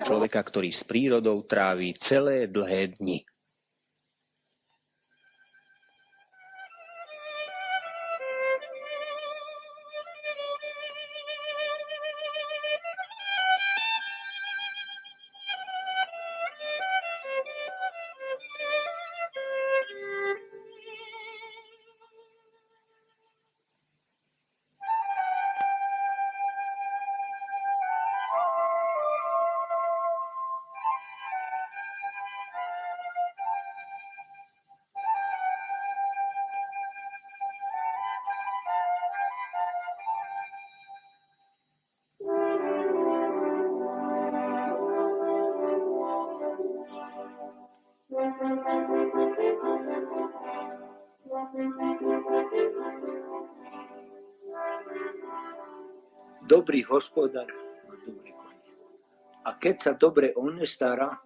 človeka, ktorý s prírodou trávi celé dlhé dni. Dobrý hospodár má dobrý koniec. A keď sa dobre on nestará,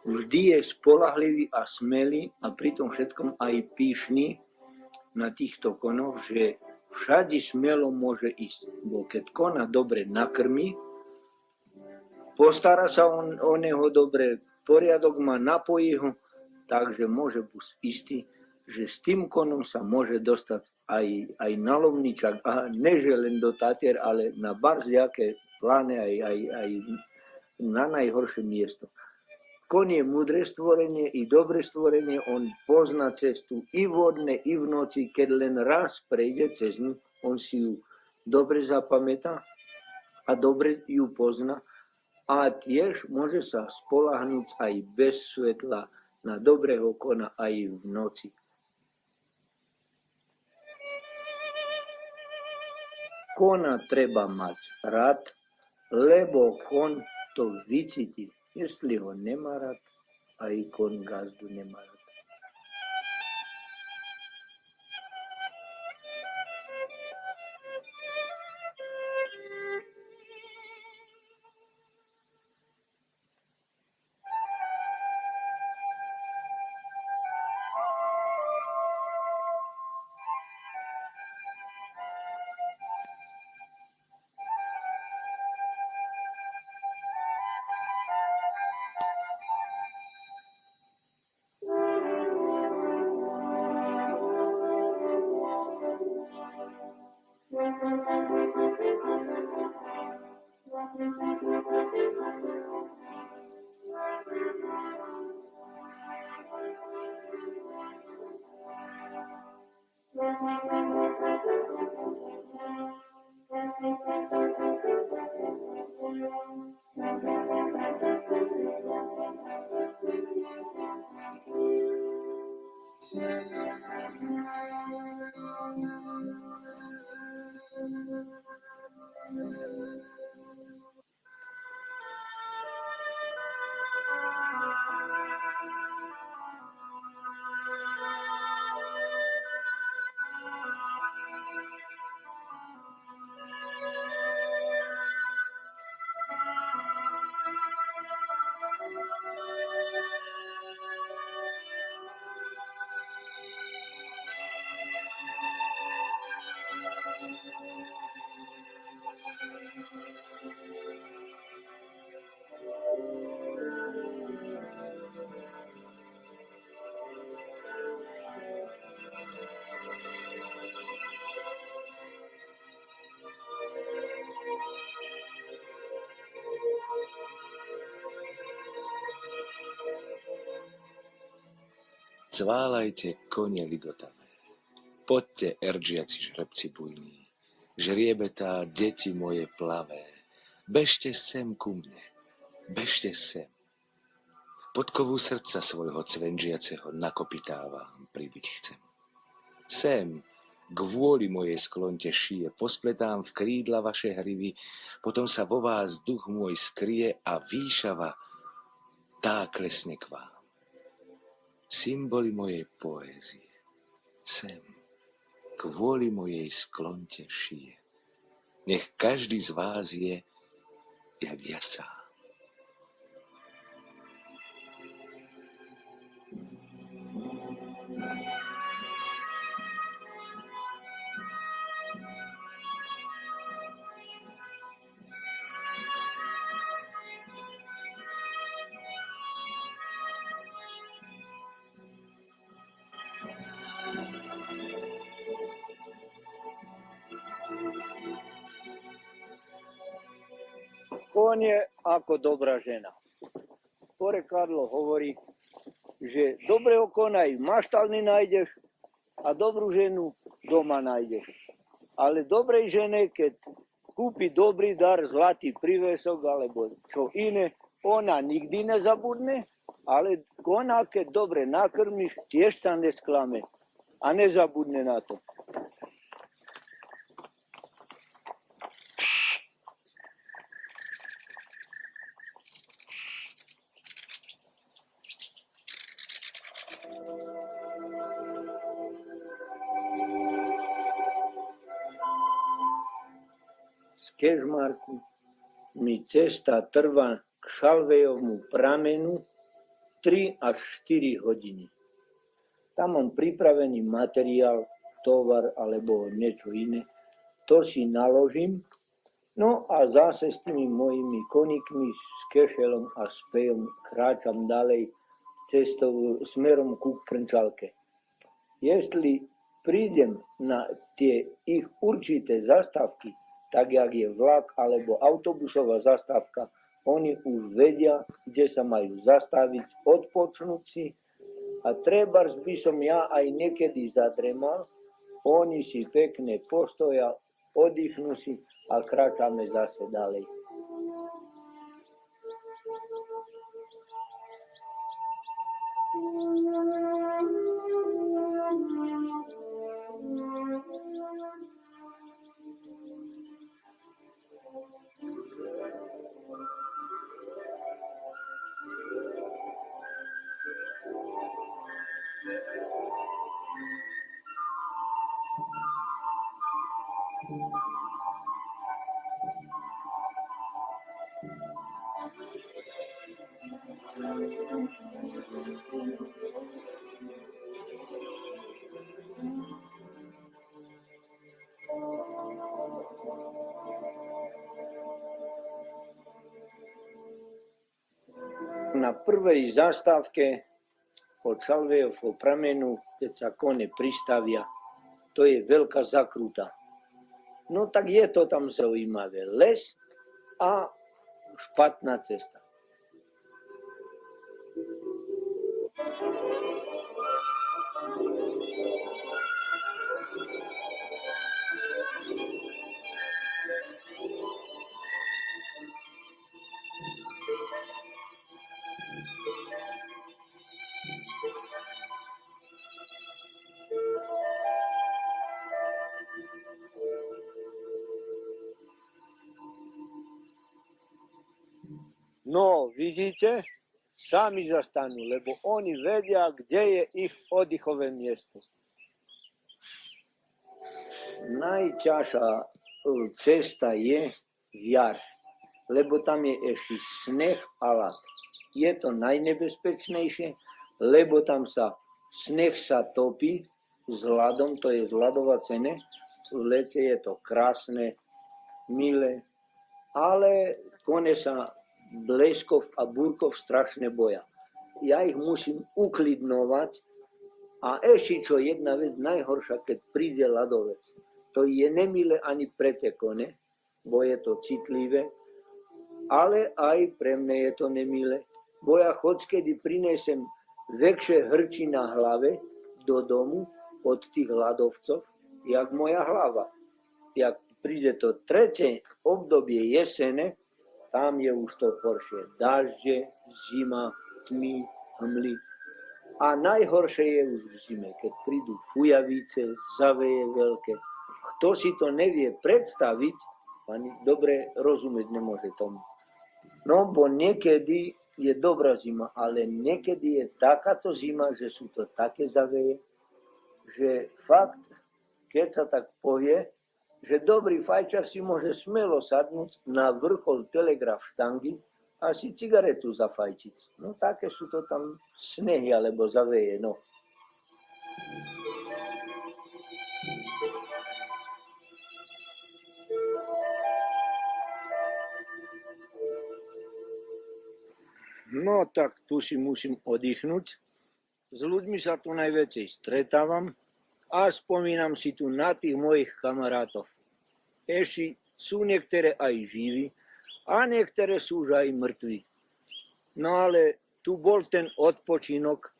vždy je spolahlivý a smelý a pri tom všetkom aj pyšný na týchto konoch, že všade smelo môže ísť. Bo keď kona dobre nakrmi, postará sa o neho dobre, poriadok má, napojí ho, takže môže byť istý, že s tým konom sa môže dostať aj na Lovničak, a neže len do Tatier, ale na barziaké pláne, aj na najhoršie miesto. Kon je múdre stvorenie i dobre stvorenie, on pozná cestu i vodne, i v noci, keď len raz prejde cez ňu, on si ju dobre zapamätá a dobre ju pozná a tiež môže sa spoľahnúť aj bez svetla na dobrého kona aj v noci. Kona treba mať rád, lebo kon to vycíti. Jestli ho nemá rád, aj kon gazdu nemá rád. Cválajte, kone ligotavé, poďte, erdžiaci žrebci bujní, žriebetá, deti moje plavé, bežte sem ku mne, bežte sem. Podkovu srdca svojho cvenžiaceho na kopytá vám pribyť chcem. Sem, kvôli mojej sklonte šije, pospletám v krídla vaše hrivy, potom sa vo vás duch môj skrie a výšava tá klesne k vám. Symboly mojej poézie, sem, kvôli mojej sklonte šije. Nech každý z vás je, jak ja sám. on je ako dobrá žena. Porekadlo hovorí, že dobrého kona aj v maštalni nájdeš a dobrú ženu doma nájdeš. Ale dobrej žene, keď kúpi dobrý dar, zlatý prívesok alebo čo iné, ona nikdy nezabudne, ale kona, keď dobre nakrmiš, tiež sa nesklame a nezabudne na to. Z Kežmarku mi cesta trvá k Šalvejovmu pramenu 3 až 4 hodiny. Tam mám pripravený materiál, tovar alebo niečo iné. To si naložím. No a zase s tými mojimi koníkmi, s kešelom a s pejom kráčam ďalej cestou smerom ku Krnčalke. Jestli prídem na tie ich určité zastávky, tak jak je vlak alebo autobusová zastávka, oni už vedia, kde sa majú zastaviť, odpočnúť si. A trebárs by som ja aj niekedy zadremal, oni si pekne postoja, oddychnú si a kráčame zase ďalej. Na prvej zastávke od Šalvejovho pramenu, keď sa kone pristavia, to je veľká zakruta. No tak je to tam zaujímavé. Les a špatná cesta. No, vidíte? Sami zastanú, lebo oni vedia, kde je ich oddychové miesto. Najťažšia cesta je v jar, lebo tam je ešte sneh a ľad. Je to najnebezpečnejšie, lebo tam sneh sa topí s ľadom, to je zľadovacené. V lete je to krásne, milé, ale kone sa bleskov a búrkov strašne boja. Ja ich musím uklidnovať a ešte čo jedna vec najhoršia, keď príde ľadovec. To je nemilé ani pre tie kone, bo je to citlivé, ale aj pre mňa je to nemilé. Bo ja kedy prinesem väčšie hrči na hlave do domu od tých ľadovcov, jak moja hlava. Jak príde to tretie obdobie jesene, tam je už to horšie. Dažde, zima, tmy, hmly. A najhoršie je už v zime, keď prídu fujavice, zaveje veľké. Kto si to nevie predstaviť, ani dobre rozumieť nemôže tomu. No, bo niekedy je dobrá zima, ale niekedy je takáto zima, že sú to také zaveje, že fakt, keď sa tak povie, že dobrý fajčar si môže smelo sadnúť na vrchol telegraf štangy a si cigaretu zafajčiť. No také sú to tam snehy alebo zaveje, no. No tak tu si musím oddychnúť. S ľuďmi sa tu najväčšej stretávam a spomínam si tu na tých mojich kamarátov. Ešte sú niektoré aj živí, a niektoré sú už aj mŕtvi. No ale tu bol ten odpočinok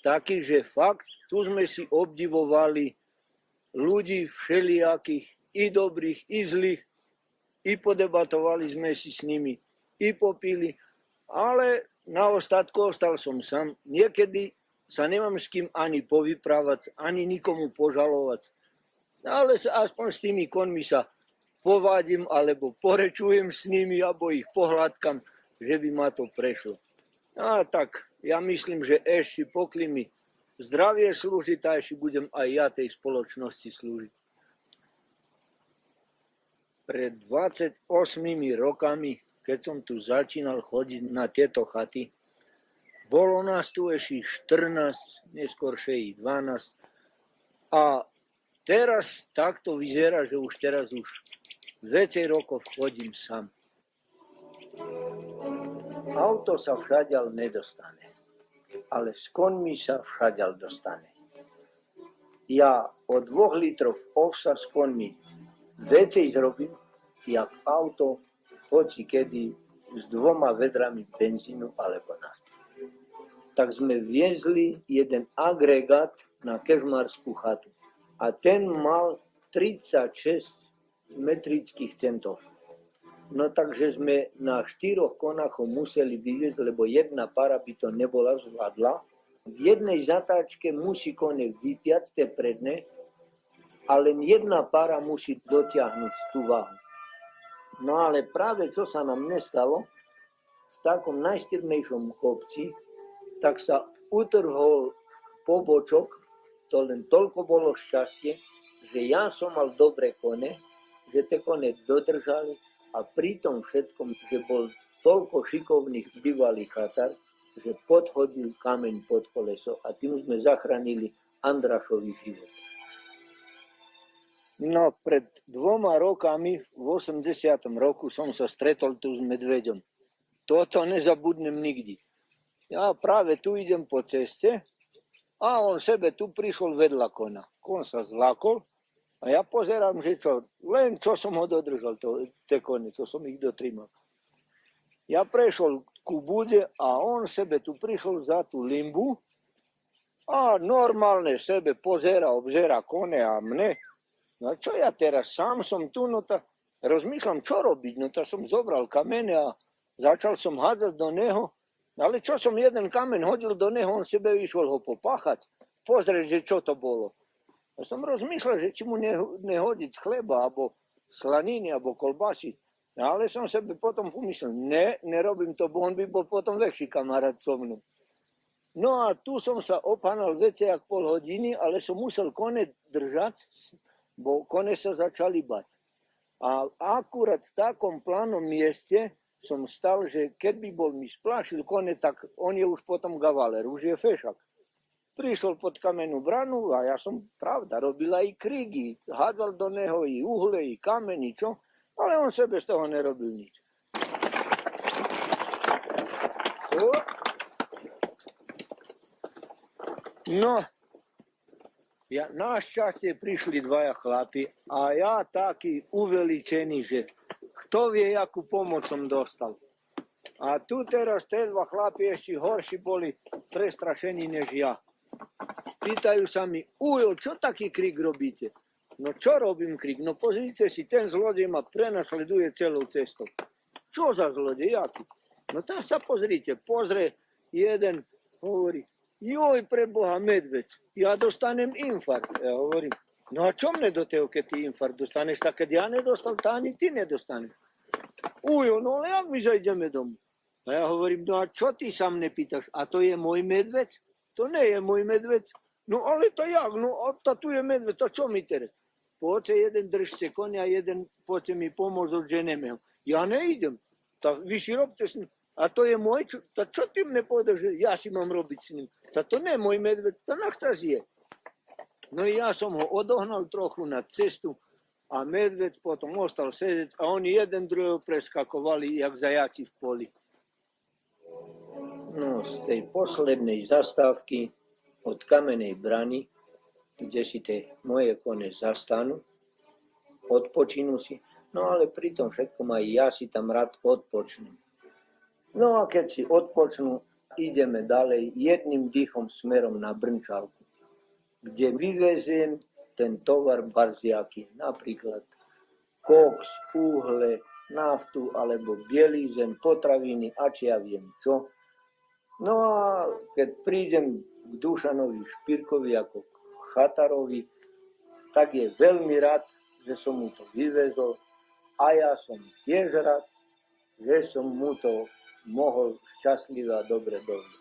taký, že fakt, tu sme si obdivovali ľudí všelijakých, i dobrých, i zlých, i podebatovali sme si s nimi, i popili, ale na ostatku ostal som sám. Niekedy sa nemám s kým ani povyprávať, ani nikomu požalovať, ale aspoň s tými konmi sa povádím, alebo porečujem s nimi, alebo ich pohľadkam, že by ma to prešlo. A tak, ja myslím, že ešte pokli mi zdravie slúžiť, a ešte budem aj ja tej spoločnosti slúžiť. Pred 28 rokami, keď som tu začínal chodiť na tieto chaty, bolo nás tu ešte 14, neskôršie i 12. A teraz takto vyzerá, že už teraz viacej rokov chodím sám. Auto sa všadiaľ nedostane, ale s konmi sa všadiaľ dostane. Ja o 2 litrov ovsa s konmi viacej zrobím, jak auto, hoci kedy s 2 vedrami benzínu alebo nafty. Tak sme viezli jeden agregát na kežmarskú chatu a ten mal 36 metrických centov. No takže sme na 4 konách ho museli vyviezť, lebo jedna para by to nebola zvládla. V jednej zatáčke musí kone vypiať tie predné, a len jedna para musí dotiahnuť tú váhu. No ale práve čo sa nám nestalo, v takom najstrmejšom kopci, tak sa utrhol pobočok, to len toľko bolo šťastie, že ja som mal dobré kone, že tie kone dodržali, a pri tom všetkom, že bol toľko šikovných bývalých chatár, že podhodil kameň pod koleso a tým sme zachránili Andrašovi život. No, pred 2 rokami, v 80. roku, som sa stretol tu s medveďom. Toto nezabudnem nikdy. Ja práve tu idem po ceste a on sebe tu prišiel vedľa kona. Kon sa zlákol a ja pozerám, že len čo som ho dodržal, tie kone, čo som ich dotrimal. Ja prešiel ku bude a on sebe tu prišiel za tú limbu a normálne sebe pozera, obzera kone a mne. No čo ja teraz, sám som tu, no tak rozmýšľam, čo robiť. No tak som zobral kamene a začal som hádzať do neho. Ale čo som jeden kameň hodil do neho, on sebe vyšiel ho popáchať. Pozrieť, že čo to bolo. Ja som rozmýšľal, že či mu nehodiť chleba, alebo slaniny, alebo kolbasy. Ale som sebe potom pomyslel, nerobím to, bo on by bol potom väčší kamarát so mnou. No a tu som sa opánal viacej jak pol hodiny, ale som musel kone držať, bo kone sa začali bať. A akurát v takom plánom mieste som stal, že keď by bol mi splášil kone, tak on je už potom gavaler, už je fešak. Prišiel pod kamennú branu a ja som, pravda, robil aj krigy, hádzal do neho i uhle, i kameni, čo? Ale on sebe z toho nerobil nič. No, ja, našťastie prišli 2 chlapi a ja taký uveličený, že kto vie, akú pomoc som dostal. A tu teraz tie 2 chlapi ešte horší boli prestrašení než ja. Pýtajú sa mi, ujo, čo taký krik robíte? No čo robím krik? No pozrite si, ten zlodej ma prenasleduje celou cestou. Čo za zlodej, aký? No tak sa pozrite, pozrie jeden, hovorí, joj pre Boha medveď, ja dostanem infarkt. Ja hovorím, no a čo mne do toho, keď ty infarkt dostaneš, tak keď ja nedostal, to ani ty nedostaneš. Ujo, no ale jak my zajdeme domov? A ja hovorím, no a čo ty sa mne pýtaš? A to je môj medveď? To nie je môj medveď. No ale to jak? No a tu je medveď, to čo mi teraz? Poďte jeden držte konia, jeden poďte mi pomôcť, odženeme ho. Ja neidem. Tak vy si robte s ním. A to je môj, tak čo ty mne povedal, že ja si mám robiť s ním? Tak to nie je môj medveď, to nachca je. No ja som ho odohnal trochu na cestu a medveď potom ostal sedieť a oni jeden druhého preskakovali, jak zajaci v poli. No, z tej poslednej zastávky od Kamenej brany, kde si tie moje kone zastanú, odpočinú si, No ale pri tom všetkom aj ja si tam rád odpočnem. No a keď si odpočnú, ideme ďalej jedným dýchom smerom na Brnčálku, kde vyveziem ten tovar barziaky, napríklad koks, uhle, naftu alebo bielizeň, potraviny a či ja viem čo. No a keď prídem k Dušanovi Špírkovi ako k chatarovi, tak je veľmi rád, že som mu to vyvezol a ja som tiež rád, že som mu to mohol šťastlivo a dobre dovieť.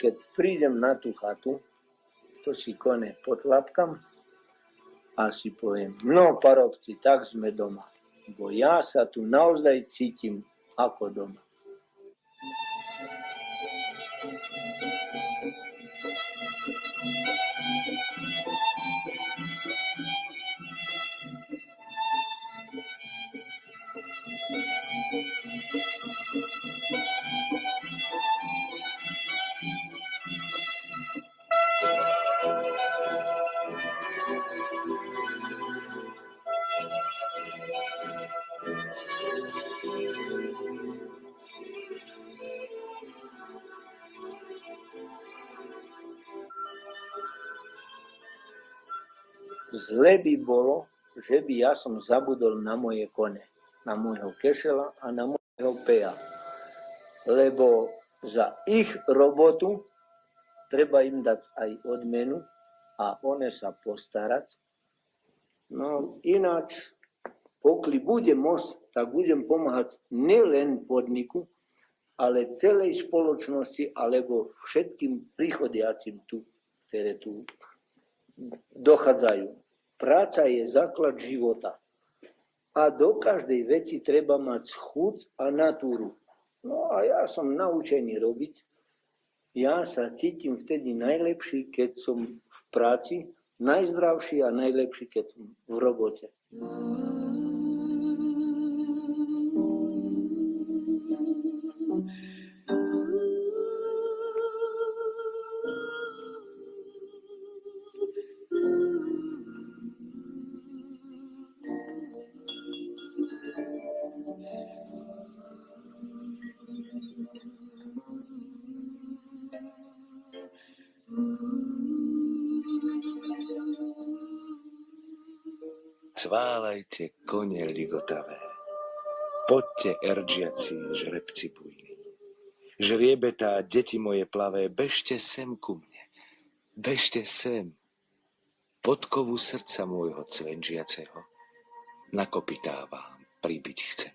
Keď prídem na tú chatu, to si kone potlapkam a si poviem, no parobci, tak sme doma, bo ja sa tu naozaj cítim ako doma. Zle by bolo, že by ja som zabudol na moje kone, na môjho kešela a na môjho peja. Lebo za ich robotu treba im dať aj odmenu a one sa postarať. No ináč, pokiaľ budem môcť, tak budem pomáhať nielen podniku, ale celej spoločnosti alebo všetkým príchodiacim tu, ktoré tu dochádzajú. Práca je základ života. A do každej veci treba mať chuť a natúru. No a ja som naučený robiť. Ja sa cítim vtedy najlepší, keď som v práci, najzdravší a najlepší, keď som v robote. Cválajte, kone ligotavé, poďte, erdžiaci, žrebci bujní. Žriebetá, deti moje plavé, bežte sem ku mne, bežte sem. Podkovu srdca môjho cvenžiaceho na kopytá vám pribiť chcem.